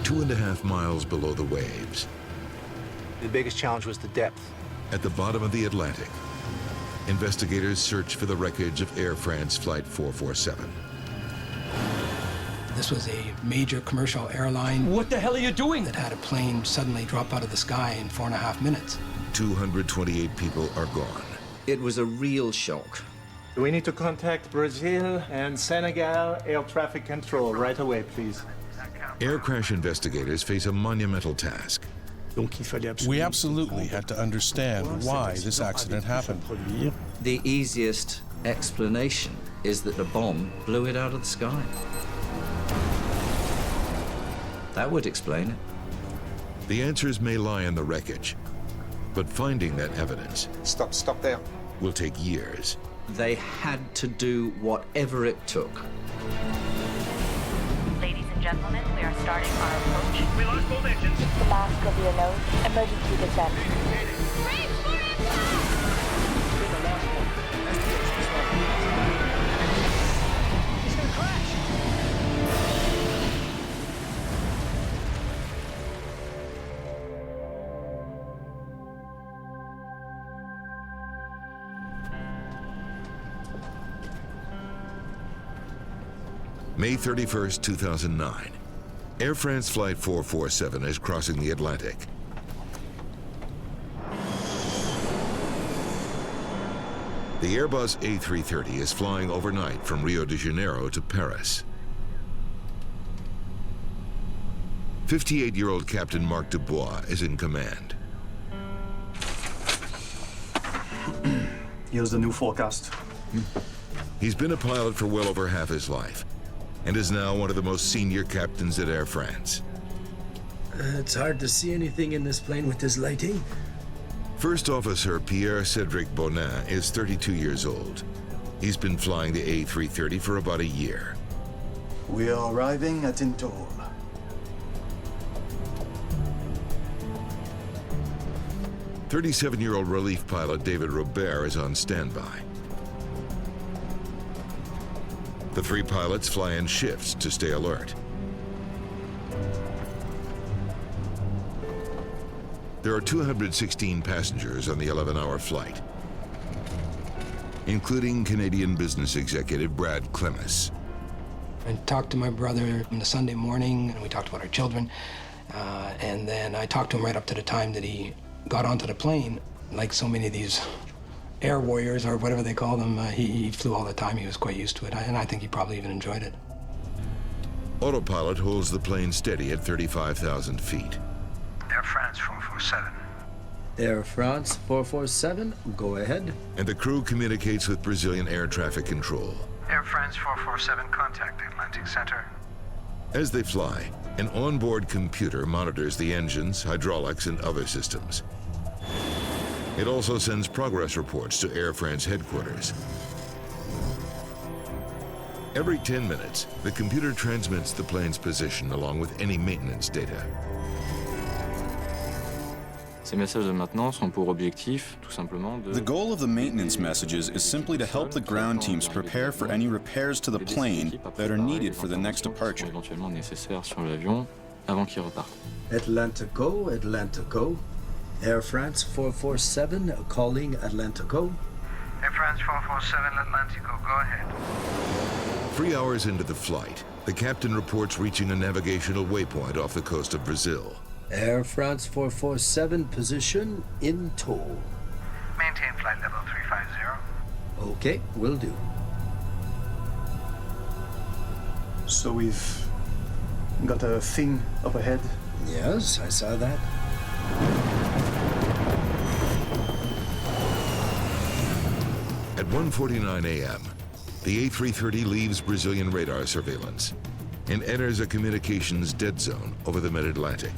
2.5 miles below the waves. The biggest challenge was the depth. At the bottom of the Atlantic, investigators search for the wreckage of Air France Flight 447. This was a major commercial airline. What the hell are you doing? That had a plane suddenly drop out of the sky in 4.5 minutes. 228 people are gone. It was a real shock. We need to contact Brazil and Senegal air traffic control right away, please. Air crash investigators face a monumental task. We absolutely had to understand why this accident happened. The easiest explanation is that the bomb blew it out of the sky. That would explain it. The answers may lie in the wreckage, but finding that evidence Stop there. will take years. They had to do whatever it took. Ladies and gentlemen, we are starting our approach. We lost both engines. The mask over your nose. Emergency descent. He's gonna crash. May 31st, 2009. Air France Flight 447 is crossing the Atlantic. The Airbus A330 is flying overnight from Rio de Janeiro to Paris. 58-year-old Captain Marc Dubois is in command. Here's the new forecast. He's been a pilot for well over half his life and is now one of the most senior captains at Air France. It's hard to see anything in this plane with this lighting. First Officer Pierre-Cédric Bonin is 32 years old. He's been flying the A330 for about a year. We are arriving at Intol. "37-year-old relief pilot David Robert is on standby. The three pilots fly in shifts to stay alert. There are 216 passengers on the 11-hour flight, including Canadian business executive Brad Clemes. I talked to my brother on the Sunday morning, and we talked about our children. And then I talked to him right up to the time that he got onto the plane. Like so many of these air warriors, or whatever they call them, he flew all the time. He was quite used to it, and I think he probably even enjoyed it. Autopilot holds the plane steady at 35,000 feet. Air France 447. Air France 447, go ahead. And the crew communicates with Brazilian air traffic control. Air France 447, contact Atlantic Center. As they fly, an onboard computer monitors the engines, hydraulics, and other systems. It also sends progress reports to Air France headquarters. Every 10 minutes, the computer transmits the plane's position along with any maintenance data. Ces messages de maintenance ont pour objectif, tout simplement, de... The goal of the maintenance messages is simply to help the ground teams prepare for any repairs to the plane that are needed for the next departure. Éventuellement nécessaires sur l'avion avant qu'il reparte. Atlantico, Atlantico. Air France 447 calling Atlantico. Air France 447, Atlantico, go ahead. 3 hours into the flight, the captain reports reaching a navigational waypoint off the coast of Brazil. Air France 447 position in tow. Maintain flight level 350. Okay, will do. So we've got a thing up ahead. Yes, I saw that. At 1:49 a.m., the A330 leaves Brazilian radar surveillance and enters a communications dead zone over the mid-Atlantic.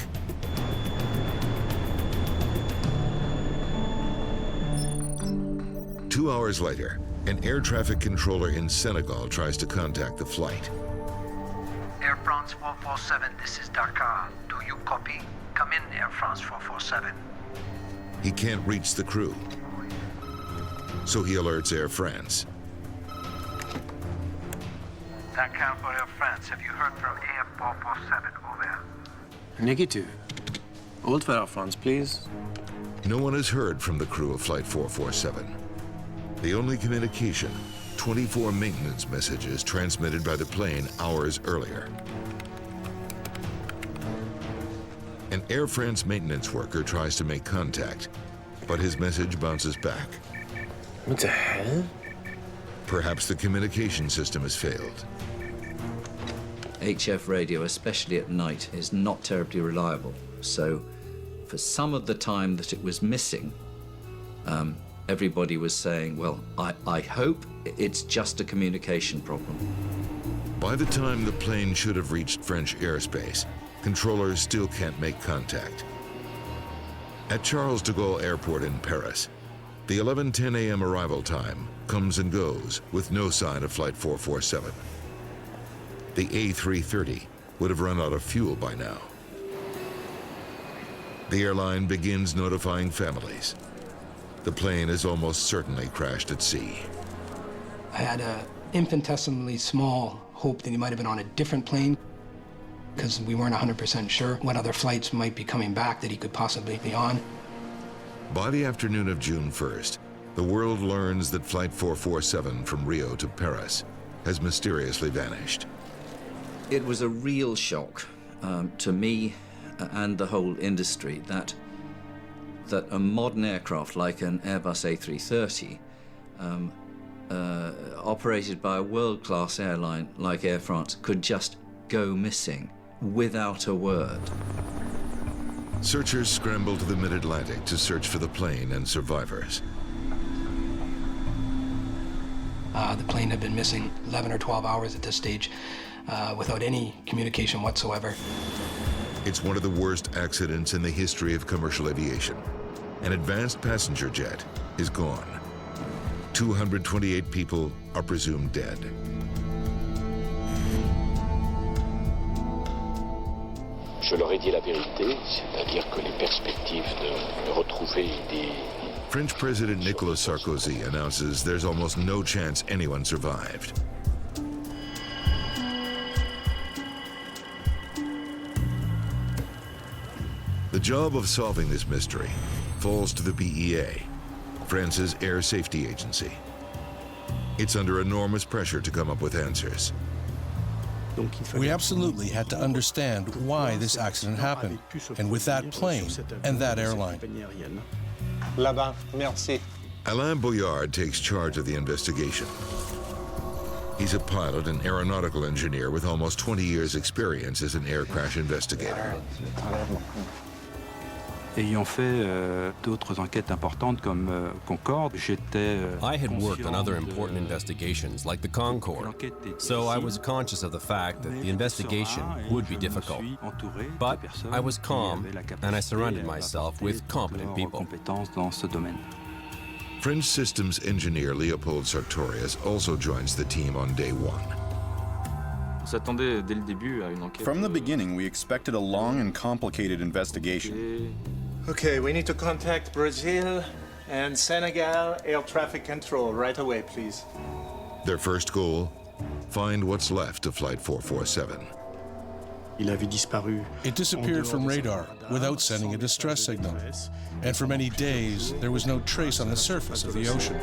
Two hours later, an air traffic controller in Senegal tries to contact the flight. Air France 447, this is Dakar. Do you copy? Come in, Air France 447. He can't reach the crew, so he alerts Air France. Dakar for Air France. Have you heard from Air 447? Over. Negative. Hold for Air France, please. No one has heard from the crew of Flight 447. The only communication, 24 maintenance messages transmitted by the plane hours earlier. An Air France maintenance worker tries to make contact, but his message bounces back. What the hell? Perhaps the communication system has failed. HF radio, especially at night, is not terribly reliable. So for some of the time that it was missing, everybody was saying, well, I hope it's just a communication problem. By the time the plane should have reached French airspace, controllers still can't make contact. At Charles de Gaulle Airport in Paris, the 11:10 a.m. arrival time comes and goes with no sign of Flight 447. The A330 would have run out of fuel by now. The airline begins notifying families. The plane has almost certainly crashed at sea. I had an infinitesimally small hope that he might have been on a different plane because we weren't 100% sure what other flights might be coming back that he could possibly be on. By the afternoon of June 1st, the world learns that Flight 447 from Rio to Paris has mysteriously vanished. It was a real shock to me and the whole industry that a modern aircraft like an Airbus A330, operated by a world-class airline like Air France, could just go missing without a word. Searchers scramble to the mid-Atlantic to search for the plane and survivors. The plane had been missing 11 or 12 hours at this stage without any communication whatsoever. It's one of the worst accidents in the history of commercial aviation. An advanced passenger jet is gone. 228 people are presumed dead. Je leur ai dit la vérité, c'est-à-dire que les perspectives de retrouver des... French President Nicolas Sarkozy announces there's almost no chance anyone survived. The job of solving this mystery falls to the BEA, France's air safety agency. It's under enormous pressure to come up with answers. We absolutely had to understand why this accident happened, and with that plane and that airline. Là-bas, merci. Alain Boyard takes charge of the investigation. He's a pilot and aeronautical engineer with almost 20 years' experience as an air crash investigator. Ayant fait d'autres enquêtes importantes comme Concorde, j'étais I had worked on other important investigations like the Concorde, so I was conscious of the fact that the investigation would be difficult. But I was calm and I surrounded myself with competent people. French systems engineer Leopold Sartorius also joins the team on day one. From the beginning, we expected a long and complicated investigation. Okay, we need to contact Brazil and Senegal air traffic control right away, please. Their first goal, find what's left of Flight 447. It disappeared from radar without sending a distress signal. And for many days, there was no trace on the surface of the ocean.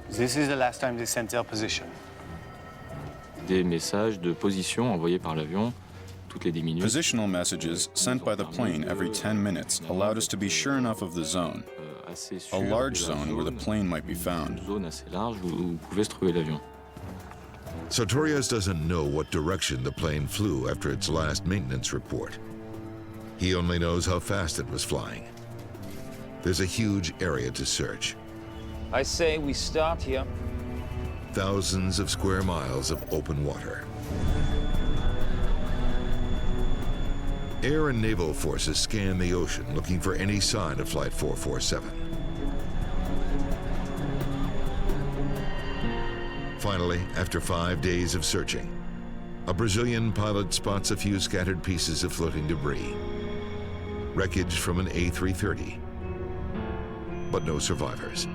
This is the last time they sent their position. Des messages de position envoyés par l'avion toutes les 10 minutes. Positional messages sent by the plane every 10 minutes allowed us to be sure enough of the zone, a large zone where the plane might be found. Zone assez large où pouvait se trouver l'avion. Sartorius doesn't know what direction the plane flew after its last maintenance report. He only knows how fast it was flying. There's a huge area to search. I say we start here. Thousands of square miles of open water. Air and naval forces scan the ocean looking for any sign of Flight 447. Finally, after 5 days of searching, a Brazilian pilot spots a few scattered pieces of floating debris. Wreckage from an A330, but no survivors.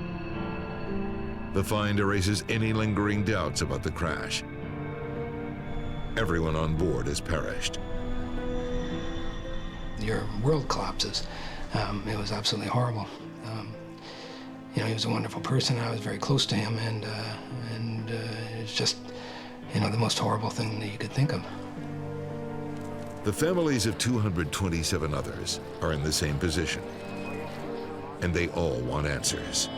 The find erases any lingering doubts about the crash. Everyone on board has perished. Your world collapses. It was absolutely horrible. You know, he was a wonderful person. I was very close to him, and it's just, you know, the most horrible thing that you could think of. The families of 227 others are in the same position, and they all want answers.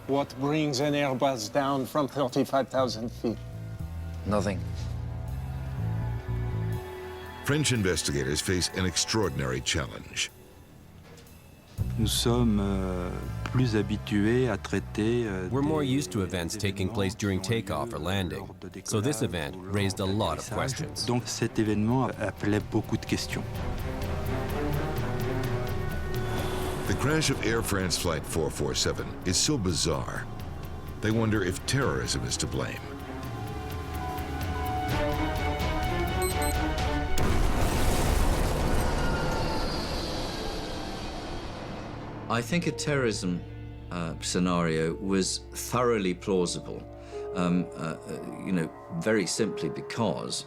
What brings an Airbus down from 35,000 feet? Nothing. French investigators face an extraordinary challenge. Nous sommes plus habitués à traiter. We're more used to events taking place during takeoff or landing, so this event raised a lot of questions. Donc cet événement appelait beaucoup de questions. The crash of Air France Flight 447 is so bizarre, they wonder if terrorism is to blame. I think a terrorism scenario was thoroughly plausible, you know, very simply because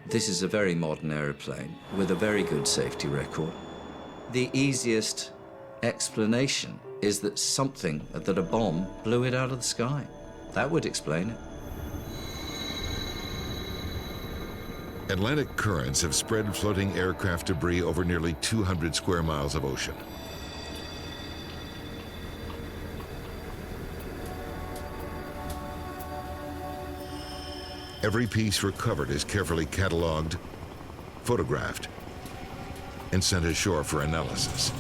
this is a very modern aeroplane with a very good safety record. The easiest explanation is that a bomb blew it out of the sky. That would explain it. Atlantic currents have spread floating aircraft debris over nearly 200 square miles of ocean. Every piece recovered is carefully cataloged, photographed, and sent ashore for analysis.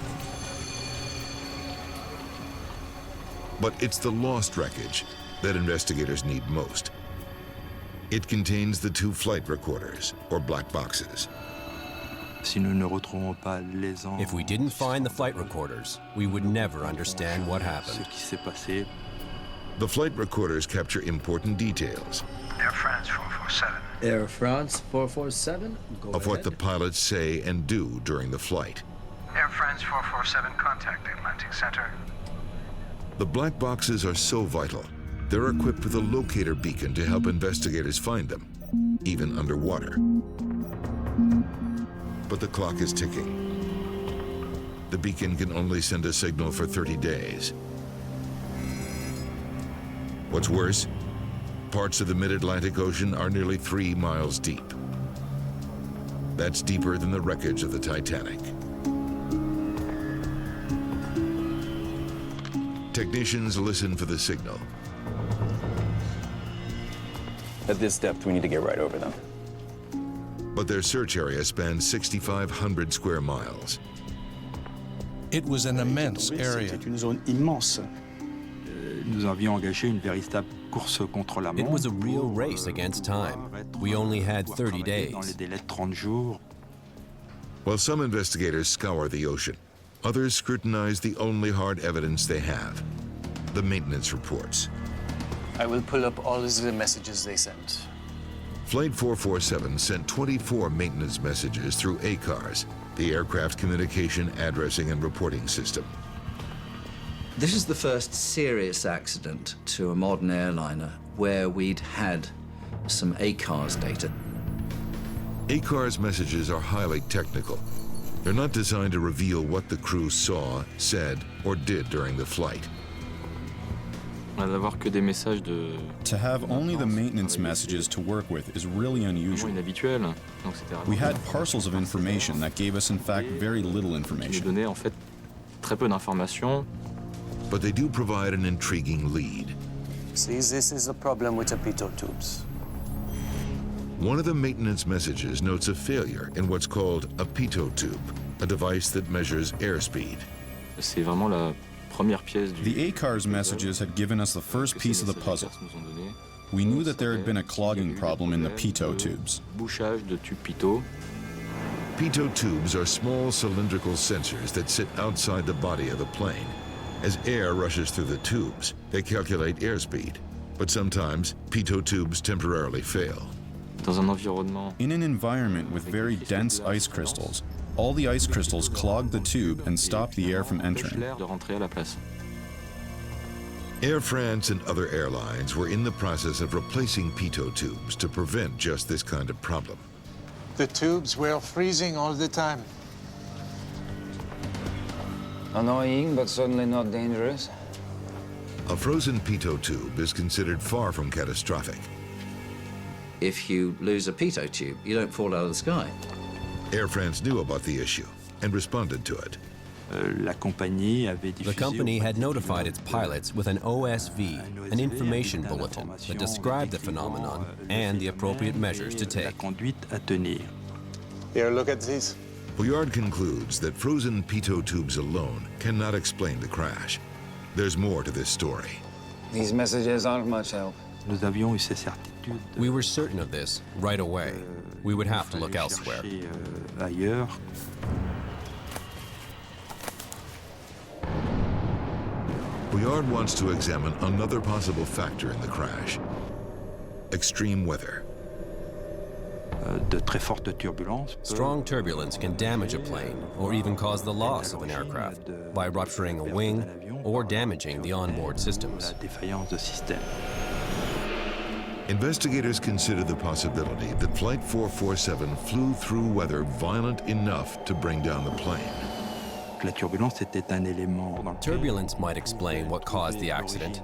But it's the lost wreckage that investigators need most. It contains the two flight recorders, or black boxes. If we didn't find the flight recorders, we would never understand what happened. The flight recorders capture important details. Air France 447. Air France 447? Of what the pilots say and do during the flight. Air France 447, contact the Atlantic Center. The black boxes are so vital, they're equipped with a locator beacon to help investigators find them, even underwater. But the clock is ticking. The beacon can only send a signal for 30 days. What's worse, parts of the mid-Atlantic Ocean are nearly 3 miles deep. That's deeper than the wreckage of the Titanic. Technicians listen for the signal. At this depth, we need to get right over them. But their search area spans 6,500 square miles. It was an immense area. Nous avions engagé une véritable course contre la montre. It was a real race against time. We only had 30 days. Dans les délais de 30 jours. While some investigators scour the ocean, others scrutinize the only hard evidence they have, the maintenance reports. I will pull up all of the messages they sent. Flight 447 sent 24 maintenance messages through ACARS, the Aircraft Communication Addressing and Reporting System. This is the first serious accident to a modern airliner where we'd had some ACARS data. ACARS messages are highly technical. They're not designed to reveal what the crew saw, said, or did during the flight. To have only the maintenance messages to work with is really unusual. We had parcels of information that gave us, in fact, very little information. But they do provide an intriguing lead. See, this is a problem with the pitot tubes. One of the maintenance messages notes a failure in what's called a pitot tube, a device that measures airspeed. The ACARS messages had given us the first piece of the puzzle. We knew that there had been a clogging problem in the pitot tubes. Pitot tubes are small cylindrical sensors that sit outside the body of the plane. As air rushes through the tubes, they calculate airspeed, but sometimes pitot tubes temporarily fail. In an environment with very dense ice crystals, All the ice crystals clogged the tube and stopped the air from entering. Air France and other airlines were in the process of replacing pitot tubes to prevent just this kind of problem. The tubes were freezing all the time. Annoying, but certainly not dangerous. A frozen pitot tube is considered far from catastrophic. If you lose a pitot tube, you don't fall out of the sky. Air France knew about the issue and responded to it. The company had notified its pilots with an OSV, an information bulletin that described the phenomenon and the appropriate measures to take. Here, look at this. Bouillard concludes that frozen pitot tubes alone cannot explain the crash. There's more to this story. These messages aren't much help. We were certain of this right away. We would have to look elsewhere. Bouillard wants to examine another possible factor in the crash: extreme weather. Strong turbulence can damage a plane or even cause the loss of an aircraft by rupturing a wing or damaging the onboard systems. Investigators consider the possibility that Flight 447 flew through weather violent enough to bring down the plane. Turbulence might explain what caused the accident.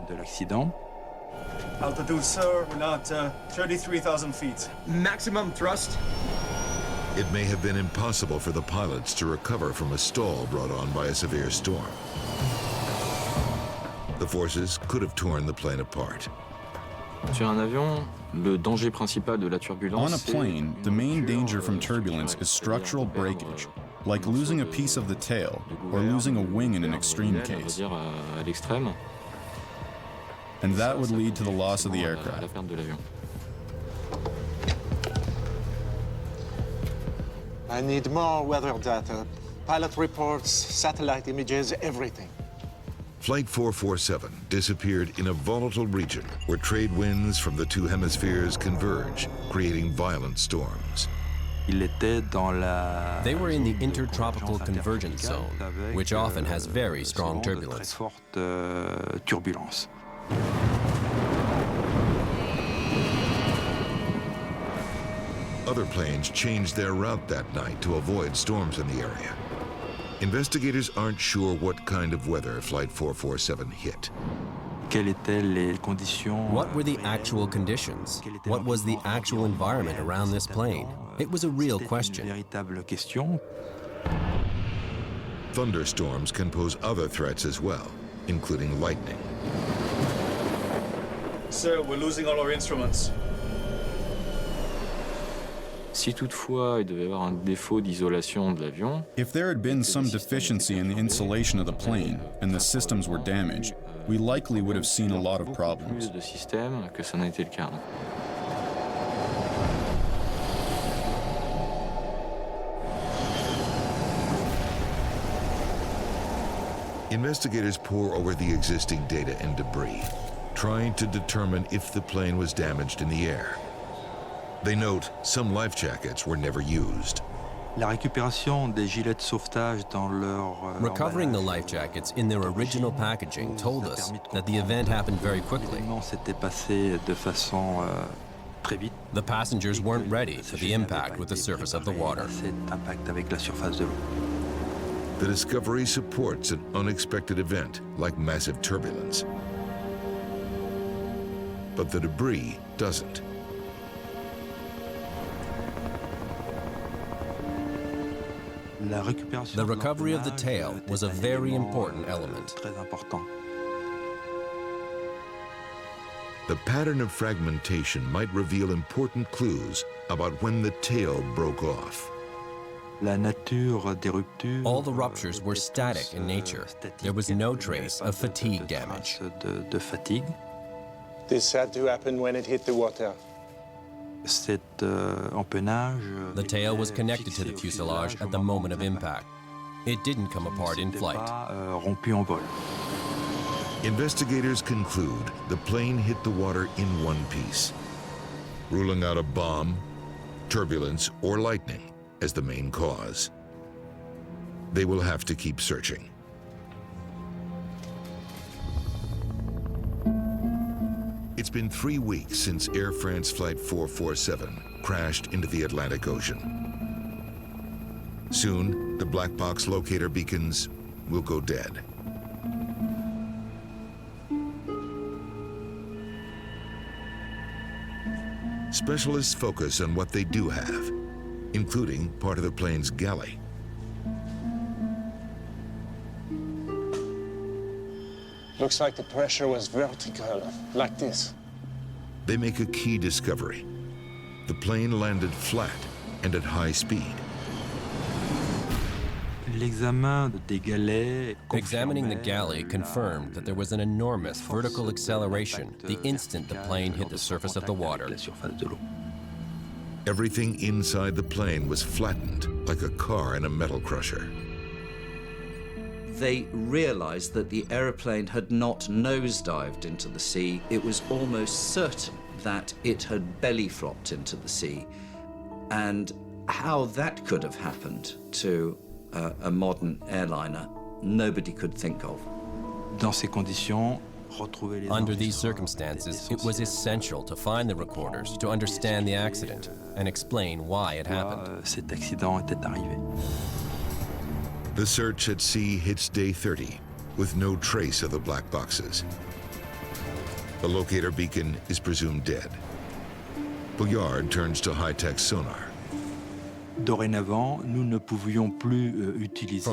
Altitude, sir, we're not 33,000 feet. Maximum thrust. It may have been impossible for the pilots to recover from a stall brought on by a severe storm. The forces could have torn the plane apart. On a plane, the main danger from turbulence is structural breakage, like losing a piece of the tail or losing a wing in an extreme case. And that would lead to the loss of the aircraft. I need more weather data. Pilot reports, satellite images, everything. Flight 447 disappeared in a volatile region where trade winds from the two hemispheres converge, creating violent storms. They were in the intertropical convergence zone, which often has very strong turbulence. Other planes changed their route that night to avoid storms in the area. Investigators aren't sure what kind of weather Flight 447 hit. What were the actual conditions? What was the actual environment around this plane? It was a real question. Thunderstorms can pose other threats as well, including lightning. Sir, we're losing all our instruments. Si toutefois il devait y avoir un défaut d'isolation de l'avion, if there had been some deficiency in the insulation of the plane and the systems were damaged, we likely would have seen a lot of problems. de système que ça n'a été le cas. Investigators pore over the existing data and debris, trying to determine if the plane was damaged in the air. They note some life jackets were never used. Recovering the life jackets in their original packaging told us that the event happened very quickly. The passengers weren't ready for the impact with the surface of the water. The discovery supports an unexpected event like massive turbulence. But the debris doesn't. The recovery of the tail was a very important element. The pattern of fragmentation might reveal important clues about when the tail broke off. All the ruptures were static in nature. There was no trace of fatigue damage. This had to happen when it hit the water. The tail was connected to the fuselage at the moment of impact. It didn't come apart in flight. Investigators conclude the plane hit the water in one piece, ruling out a bomb, turbulence, or lightning as the main cause. they will have to keep searching. It's been 3 weeks since Air France Flight 447 crashed into the Atlantic Ocean. Soon, the black box locator beacons will go dead. Specialists focus on what they do have, including part of the plane's galley. Looks like the pressure was vertical, like this. They make a key discovery. The plane landed flat and at high speed. Examining the galley confirmed that there was an enormous vertical acceleration the instant the plane hit the surface of the water. Everything inside the plane was flattened like a car in a metal crusher. They realized that the aeroplane had not nosedived into the sea. It was almost certain that it had belly flopped into the sea. And how that could have happened to a modern airliner, nobody could think of. Under these circumstances, it was essential to find the recorders to understand the accident and explain why it happened. The search at sea hits day 30 with no trace of the black boxes. The locator beacon is presumed dead. Bouillard turns to high-tech sonar. From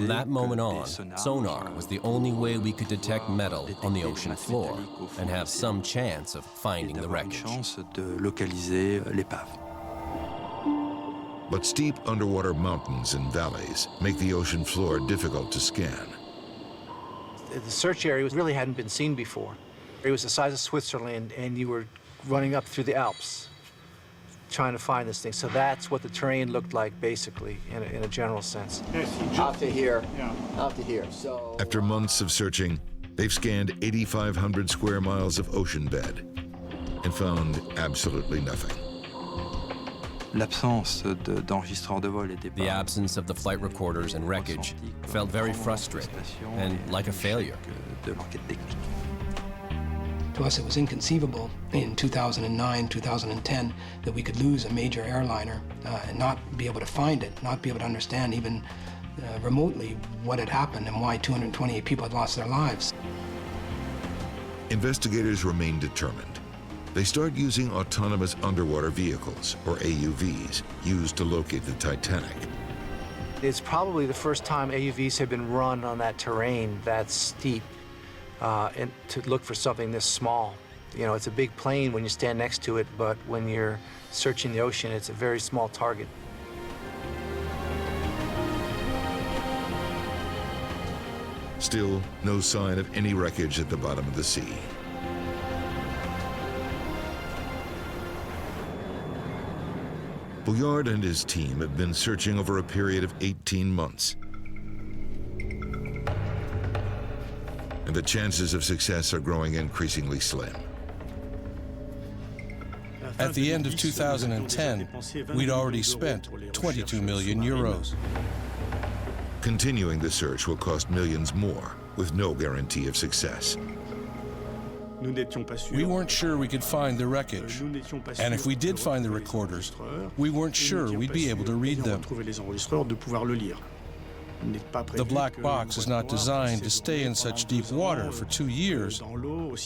that moment on, sonar was the only way we could detect metal on the ocean floor and have some chance of finding the wreckage. But steep underwater mountains and valleys make the ocean floor difficult to scan. The search area really hadn't been seen before. It was the size of Switzerland, and you were running up through the Alps trying to find this thing. So that's what the terrain looked like, basically, in a general sense. Out to here, out to here. So After months of searching, they've scanned 8,500 square miles of ocean bed and found absolutely nothing. The absence of the flight recorders and wreckage felt very frustrating and like a failure. To us, it was inconceivable in 2009, 2010, that we could lose a major airliner and not be able to find it, not be able to understand even remotely what had happened and why 228 people had lost their lives. Investigators remain determined. They start using autonomous underwater vehicles, or AUVs, used to locate the Titanic. It's probably the first time AUVs have been run on that terrain that's steep. And to look for something this small. You know, it's a big plane when you stand next to it, but when you're searching the ocean, it's a very small target. Still, no sign of any wreckage at the bottom of the sea. Bouillard and his team have been searching over a period of 18 months. And the chances of success are growing increasingly slim. At the end of 2010, we'd already spent 22 million euros. Continuing the search will cost millions more, with no guarantee of success. We weren't sure we could find the wreckage. And if we did find the recorders, we weren't sure we'd be able to read them. The black box is not designed to stay in such deep water for 2 years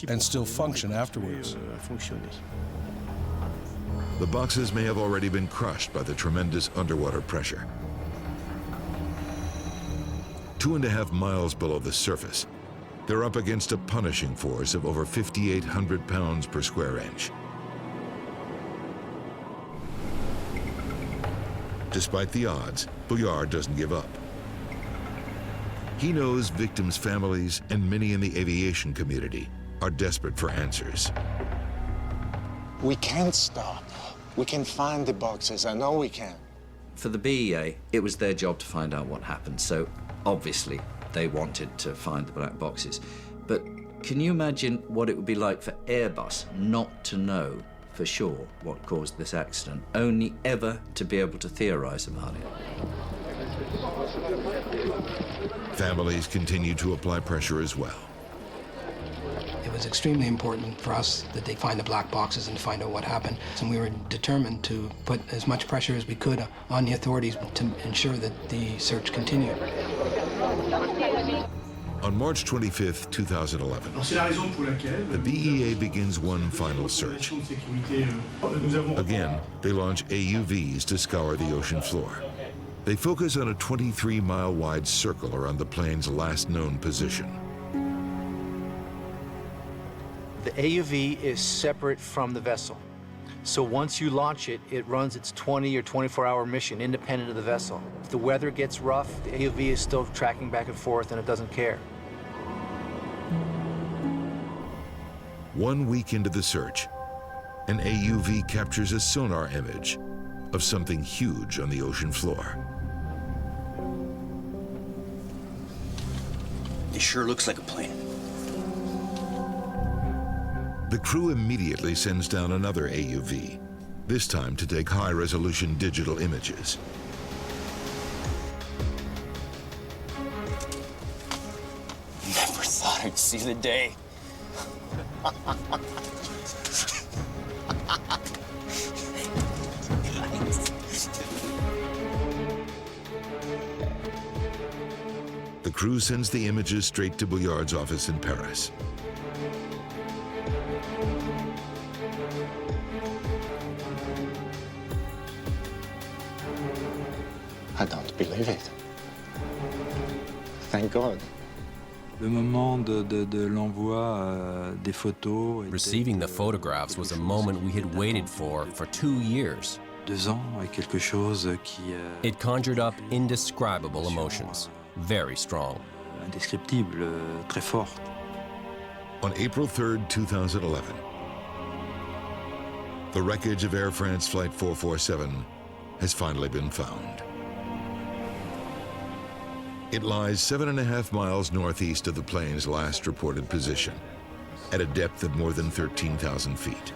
and still function afterwards. The boxes may have already been crushed by the tremendous underwater pressure. 2.5 miles below the surface, they're up against a punishing force of over 5,800 pounds per square inch. Despite the odds, Bouillard doesn't give up. He knows victims' families and many in the aviation community are desperate for answers. We can't stop. We can find the boxes. I know we can. For the BEA, it was their job to find out what happened, so obviously they wanted to find the black boxes. But can you imagine what it would be like for Airbus not to know for sure what caused this accident, only ever to be able to theorize about it? Families continue to apply pressure as well. It was extremely important for us that they find the black boxes and find out what happened. And we were determined to put as much pressure as we could on the authorities to ensure that the search continued. On March 25, 2011, the BEA begins one final search. Again, they launch AUVs to scour the ocean floor. They focus on a 23-mile-wide circle around the plane's last known position. The AUV is separate from the vessel. So once you launch it, it runs its 20 or 24-hour mission independent of the vessel. If the weather gets rough, the AUV is still tracking back and forth and it doesn't care. 1 week into the search, an AUV captures a sonar image of something huge on the ocean floor. It sure looks like a plane. The crew immediately sends down another AUV, this time to take high-resolution digital images. Never thought I'd see the day. The crew sends the images straight to Bouillard's office in Paris. I don't believe it. Thank God. Le moment de l'envoi des photos. Receiving the photographs was a moment we had waited for 2 years. 2 ans et quelque chose qui. It conjured up indescribable emotions, very strong. Indescriptible, très fort. On April 3, 2011, the wreckage of Air France Flight 447 has finally been found. It lies 7.5 miles northeast of the plane's last reported position, at a depth of more than 13,000 feet.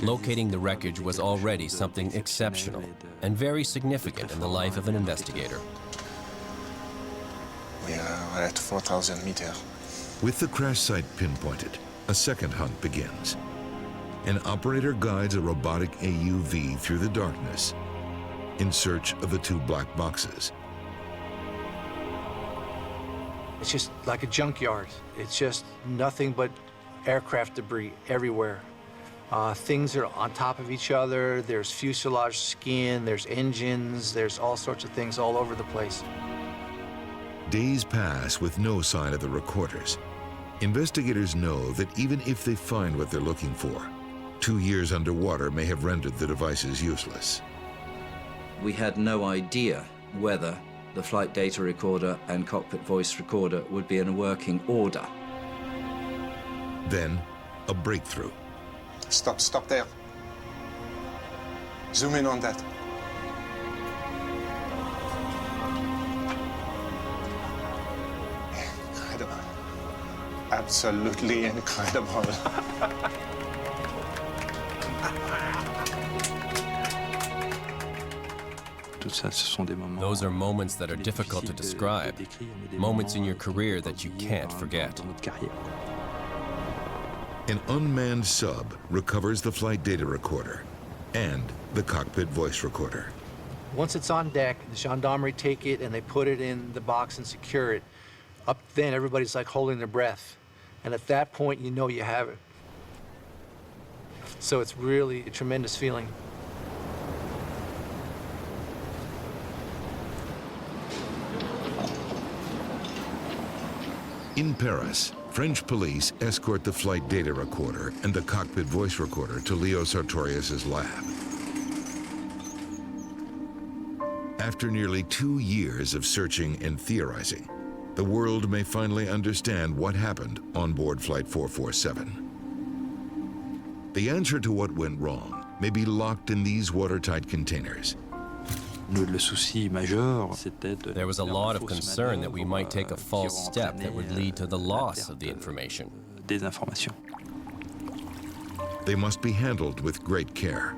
Locating the wreckage was already something exceptional and very significant in the life of an investigator. We are at 4,000 meters. With the crash site pinpointed, a second hunt begins. An operator guides a robotic AUV through the darkness in search of the 2 black boxes. It's just like a junkyard. It's just nothing but aircraft debris everywhere. Things are on top of each other. There's fuselage skin, there's engines, there's all sorts of things all over the place. Days pass with no sign of the recorders. Investigators know that even if they find what they're looking for, 2 years underwater may have rendered the devices useless. We had no idea whether the flight data recorder and cockpit voice recorder would be in a working order. Then, a breakthrough. Stop there. Zoom in on that. Incredible. Absolutely incredible. Those are moments that are difficult to describe, moments in your career that you can't forget. An unmanned sub recovers the flight data recorder and the cockpit voice recorder. Once it's on deck, the gendarmerie take it and they put it in the box and secure it. Up then, everybody's like holding their breath. And at that point, you know you have it. So it's really a tremendous feeling. In Paris, French police escort the flight data recorder and the cockpit voice recorder to Leo Sartorius' lab. After nearly 2 years of searching and theorizing, the world may finally understand what happened on board Flight 447. The answer to what went wrong may be locked in these watertight containers. There was a lot of concern that we might take a false step that would lead to the loss of the information. They must be handled with great care.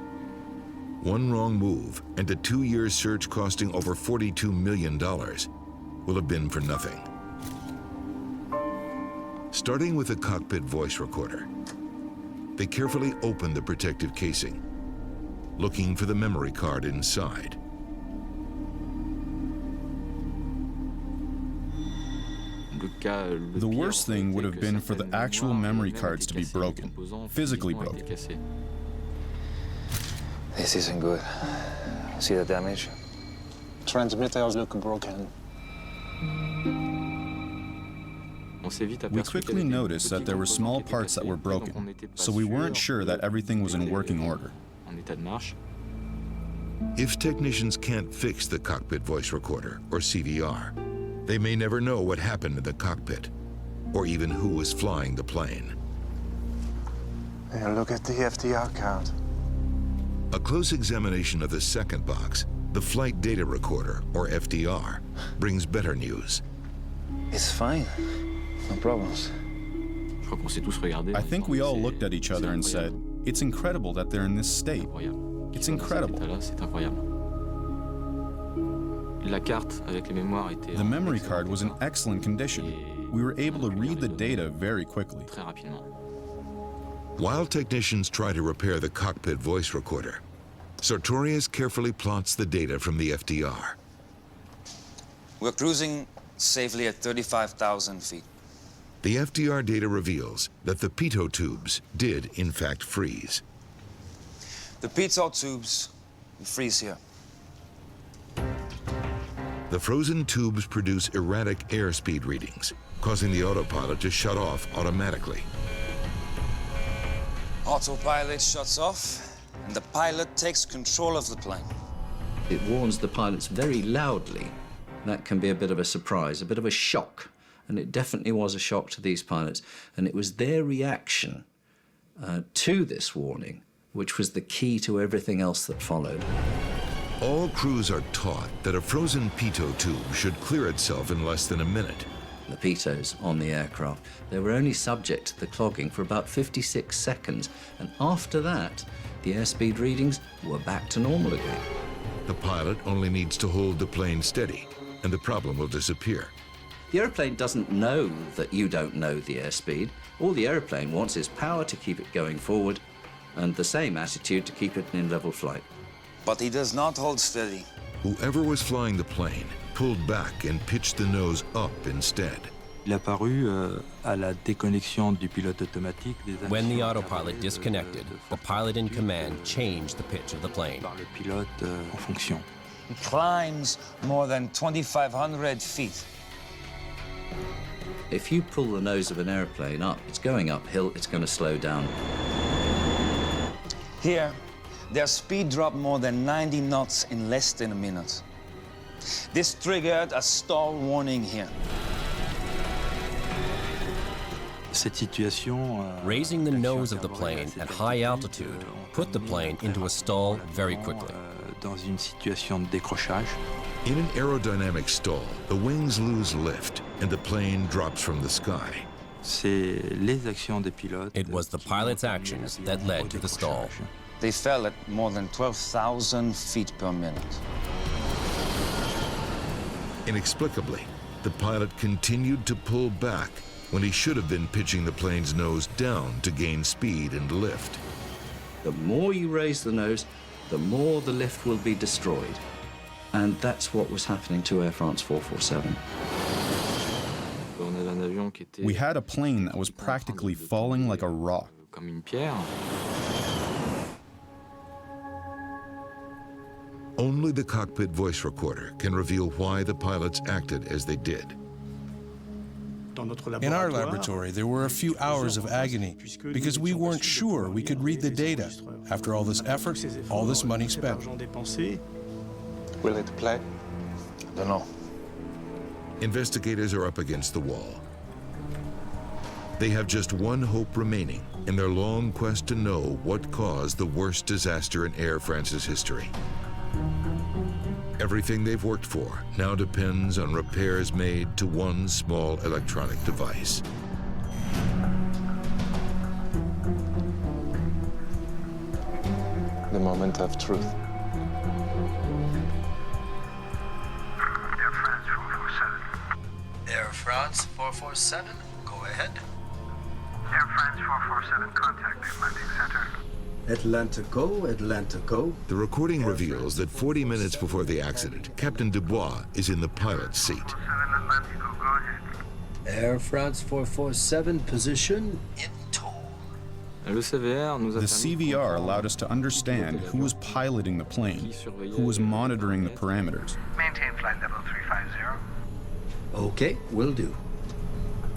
One wrong move and a 2-year search costing over $42 million will have been for nothing. Starting with a cockpit voice recorder, they carefully opened the protective casing, looking for the memory card inside. The worst thing would have been for the actual memory cards to be broken, physically broken. This isn't good. See the damage? Transmitters look broken. We quickly noticed that there were small parts that were broken, so we weren't sure that everything was in working order. If technicians can't fix the cockpit voice recorder, or CVR, they may never know what happened in the cockpit, or even who was flying the plane. Yeah, look at the FDR count. A close examination of the second box, the flight data recorder, or FDR, brings better news. It's fine. No problems. I think we all looked at each other and said, it's incredible that they're in this state. It's incredible. The memory card was in excellent condition. We were able to read the data very quickly. While technicians try to repair the cockpit voice recorder, Sartorius carefully plots the data from the FDR. We're cruising safely at 35,000 feet. The FDR data reveals that the pitot tubes did, in fact, freeze. The pitot tubes freeze here. The frozen tubes produce erratic airspeed readings, causing the autopilot to shut off automatically. Autopilot shuts off, and the pilot takes control of the plane. It warns the pilots very loudly. That can be a bit of a surprise, a bit of a shock. And it definitely was a shock to these pilots. And it was their reaction to this warning which was the key to everything else that followed. All crews are taught that a frozen pitot tube should clear itself in less than a minute. The pitots on the aircraft, they were only subject to the clogging for about 56 seconds. And after that, the airspeed readings were back to normal again. The pilot only needs to hold the plane steady, and the problem will disappear. The airplane doesn't know that you don't know the airspeed. All the airplane wants is power to keep it going forward and the same attitude to keep it in level flight. But he does not hold steady. Whoever was flying the plane pulled back and pitched the nose up instead. Il a apparu à la déconnexion du pilote automatique. When the autopilot disconnected, the pilot in command changed the pitch of the plane. Par le pilote en fonction. He climbs more than 2,500 feet. If you pull the nose of an airplane up, it's going uphill, it's going to slow down. Here, their speed dropped more than 90 knots in less than a minute. This triggered a stall warning here. Cette situation, raising the nose of the plane at high altitude put the plane into a stall very quickly. Dans une situation de décrochage. In an aerodynamic stall, the wings lose lift and the plane drops from the sky. It was the pilot's actions that led to the stall. They fell at more than 12,000 feet per minute. Inexplicably, the pilot continued to pull back when he should have been pitching the plane's nose down to gain speed and lift. The more you raise the nose, the more the lift will be destroyed. And that's what was happening to Air France 447. We had a plane that was practically falling like a rock. Only the cockpit voice recorder can reveal why the pilots acted as they did. In our laboratory, there were a few hours of agony because we weren't sure we could read the data after all this effort, all this money spent. Will it play? Don't know. Investigators are up against the wall. They have just one hope remaining in their long quest to know what caused the worst disaster in Air France's history. Everything they've worked for now depends on repairs made to one small electronic device. The moment of truth. France 447, go ahead. Air France 447, contact the Atlantic Center. Atlanta go, Atlanta go. The recording reveals that 40 minutes before the accident, Captain Dubois is in the pilot's seat. Air France 447, position in tow. The CVR allowed us to understand who was piloting the plane, who was monitoring the parameters. Maintain flight level 350. Okay, will do.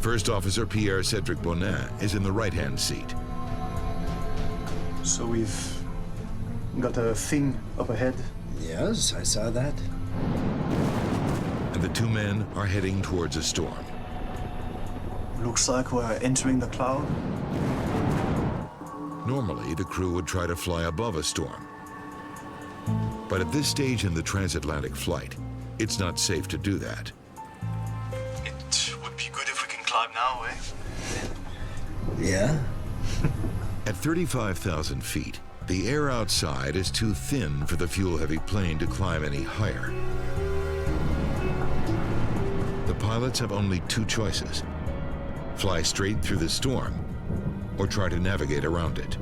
First Officer Pierre Cedric Bonin is in the right-hand seat. So we've got a thing up ahead? Yes, I saw that. And the two men are heading towards a storm. Looks like we're entering the cloud. Normally, the crew would try to fly above a storm. But at this stage in the transatlantic flight, it's not safe to do that. It would be good if we can climb now, eh? Yeah? At 35,000 feet, the air outside is too thin for the fuel-heavy plane to climb any higher. The pilots have only two choices: fly straight through the storm or try to navigate around it.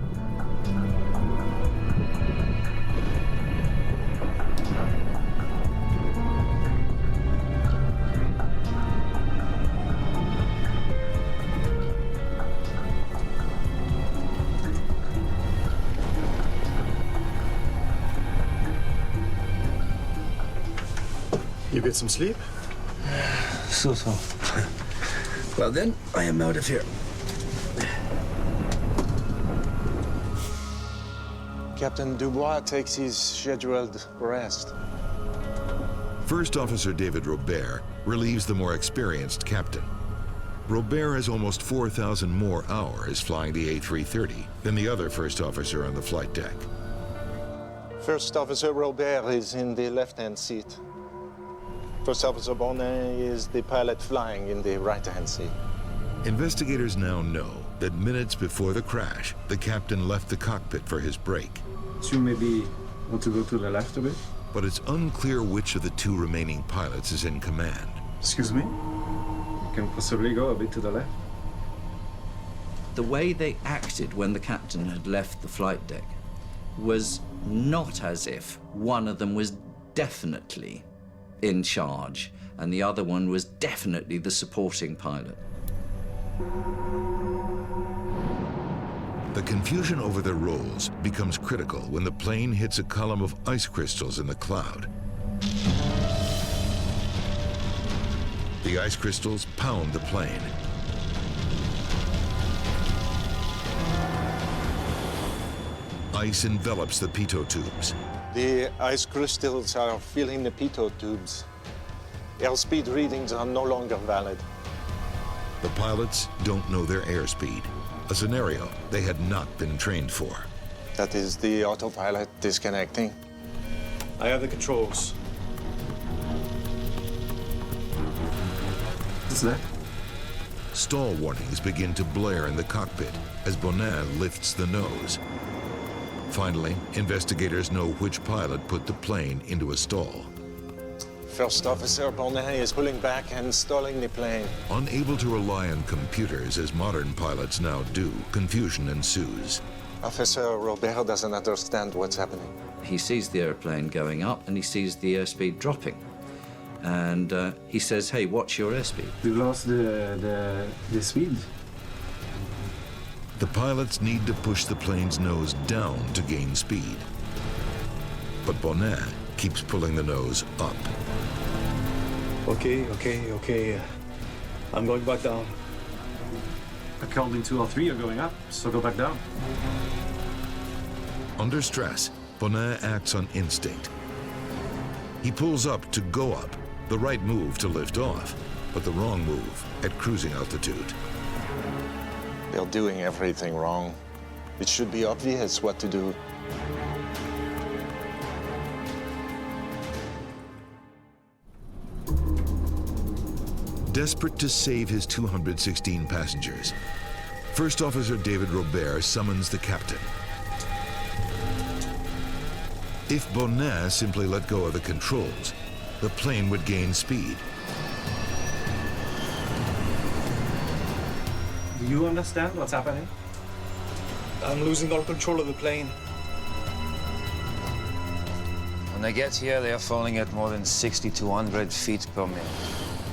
You get some sleep? So. Well then, I am out of here. Captain Dubois takes his scheduled rest. First Officer David Robert relieves the more experienced captain. Robert has almost 4,000 more hours flying the A330 than the other first officer on the flight deck. First Officer Robert is in the left-hand seat. First Officer Bonin is the pilot flying in the right-hand seat. Investigators now know that minutes before the crash, the captain left the cockpit for his break. So you maybe want to go to the left a bit? But it's unclear which of the two remaining pilots is in command. Excuse me? You can possibly go a bit to the left. The way they acted when the captain had left the flight deck was not as if one of them was definitely in charge and the other one was definitely the supporting pilot. The confusion over their roles becomes critical when the plane hits a column of ice crystals in the cloud. The ice crystals pound the plane. Ice envelops the pitot tubes. The ice crystals are filling the pitot tubes. Airspeed readings are no longer valid. The pilots don't know their airspeed, a scenario they had not been trained for. That is the autopilot disconnecting. I have the controls. What's that? Stall warnings begin to blare in the cockpit as Bonin lifts the nose. Finally, investigators know which pilot put the plane into a stall. First Officer Bonin is pulling back and stalling the plane. Unable to rely on computers as modern pilots now do, confusion ensues. Officer Robert doesn't understand what's happening. He sees the airplane going up and he sees the airspeed dropping. And he says, hey, what's your airspeed? We've lost the speed. The pilots need to push the plane's nose down to gain speed. But Bonin keeps pulling the nose up. Okay. I'm going back down. According to all three are going up, so go back down. Under stress, Bonin acts on instinct. He pulls up to go up, the right move to lift off, but the wrong move at cruising altitude. They're doing everything wrong. It should be obvious what to do. Desperate to save his 216 passengers, First Officer David Robert summons the captain. If Bonin simply let go of the controls, the plane would gain speed. Do you understand what's happening? I'm losing all control of the plane. When they get here, they are falling at more than 60 to 100 feet per minute.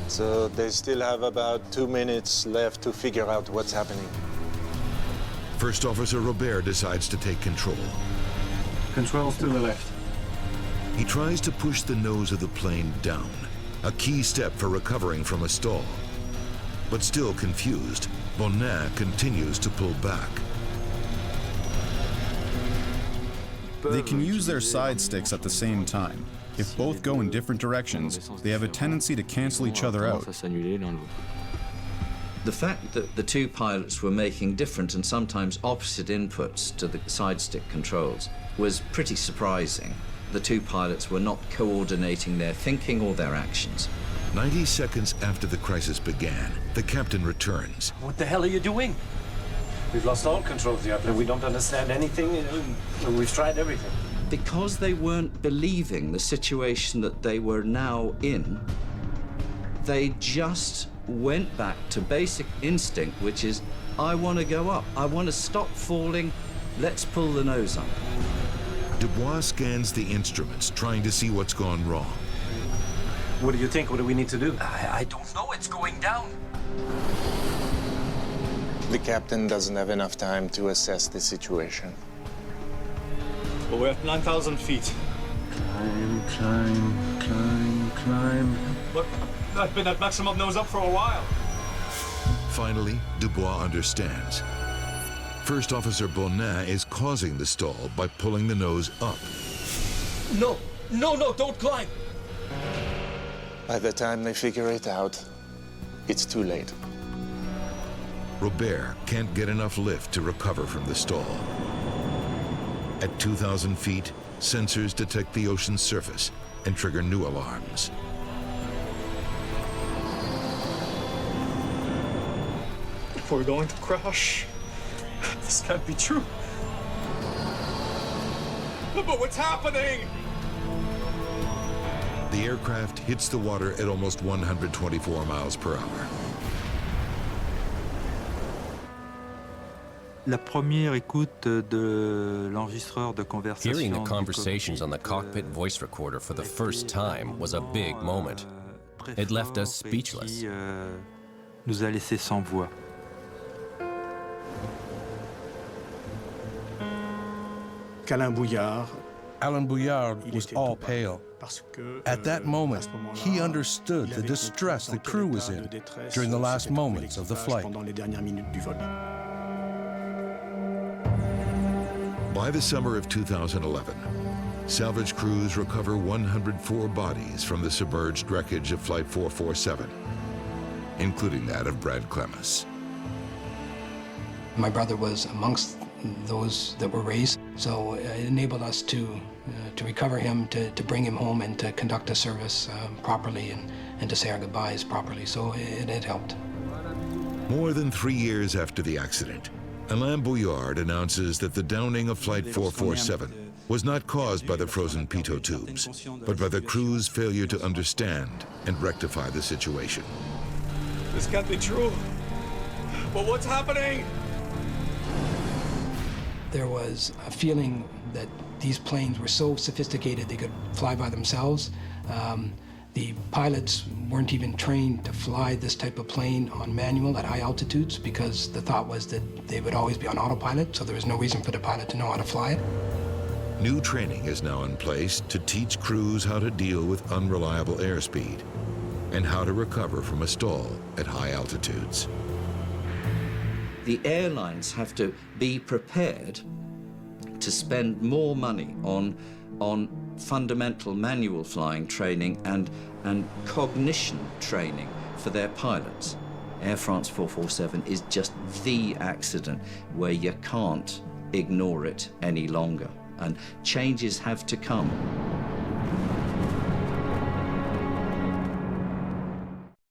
So they still have about 2 minutes left to figure out what's happening. First Officer Robert decides to take control. Controls to the left. He tries to push the nose of the plane down, a key step for recovering from a stall. But still confused, Bonin continues to pull back. They can use their side sticks at the same time. If both go in different directions, they have a tendency to cancel each other out. The fact that the two pilots were making different and sometimes opposite inputs to the side stick controls was pretty surprising. The two pilots were not coordinating their thinking or their actions. 90 seconds after the crisis began, the captain returns. What the hell are you doing? We've lost all control of the airplane. We don't understand anything. We've tried everything. Because they weren't believing the situation that they were now in, they just went back to basic instinct, which is, I want to go up. I want to stop falling. Let's pull the nose up. Dubois scans the instruments, trying to see what's gone wrong. What do you think? What do we need to do? I don't know. It's going down. The captain doesn't have enough time to assess the situation. Well, we're at 9,000 feet. Climb, climb, climb, climb. But I've been at maximum nose up for a while. Finally, Dubois understands. First Officer Bonin is causing the stall by pulling the nose up. No, no, no, don't climb. By the time they figure it out, it's too late. Robert can't get enough lift to recover from the stall. At 2,000 feet, sensors detect the ocean's surface and trigger new alarms. We're going to crash. This can't be true. But what's happening? The aircraft hits the water at almost 124 miles per hour. Hearing the conversations on the cockpit voice recorder for the first time was a big moment. It left us speechless. Nous a laissé sans voix. Alain Bouillard was all pale. At that moment, he understood the distress the crew was in during the last moments of the flight. By the summer of 2011, salvage crews recover 104 bodies from the submerged wreckage of Flight 447, including that of Brad Clemens. My brother was amongst those that were raised, so it enabled us to recover him, to bring him home and to conduct a service properly and to say our goodbyes properly, so it helped. More than 3 years after the accident, Alain Bouillard announces that the downing of Flight 447 was not caused by the frozen pitot tubes, but by the crew's failure to understand and rectify the situation. This can't be true. But what's happening? There was a feeling that these planes were so sophisticated they could fly by themselves. The pilots weren't even trained to fly this type of plane on manual at high altitudes because the thought was that they would always be on autopilot, so there was no reason for the pilot to know how to fly it. New training is now in place to teach crews how to deal with unreliable airspeed and how to recover from a stall at high altitudes. The airlines have to be prepared to spend more money on fundamental manual flying training and cognition training for their pilots. Air France 447 is just the accident where you can't ignore it any longer, and changes have to come.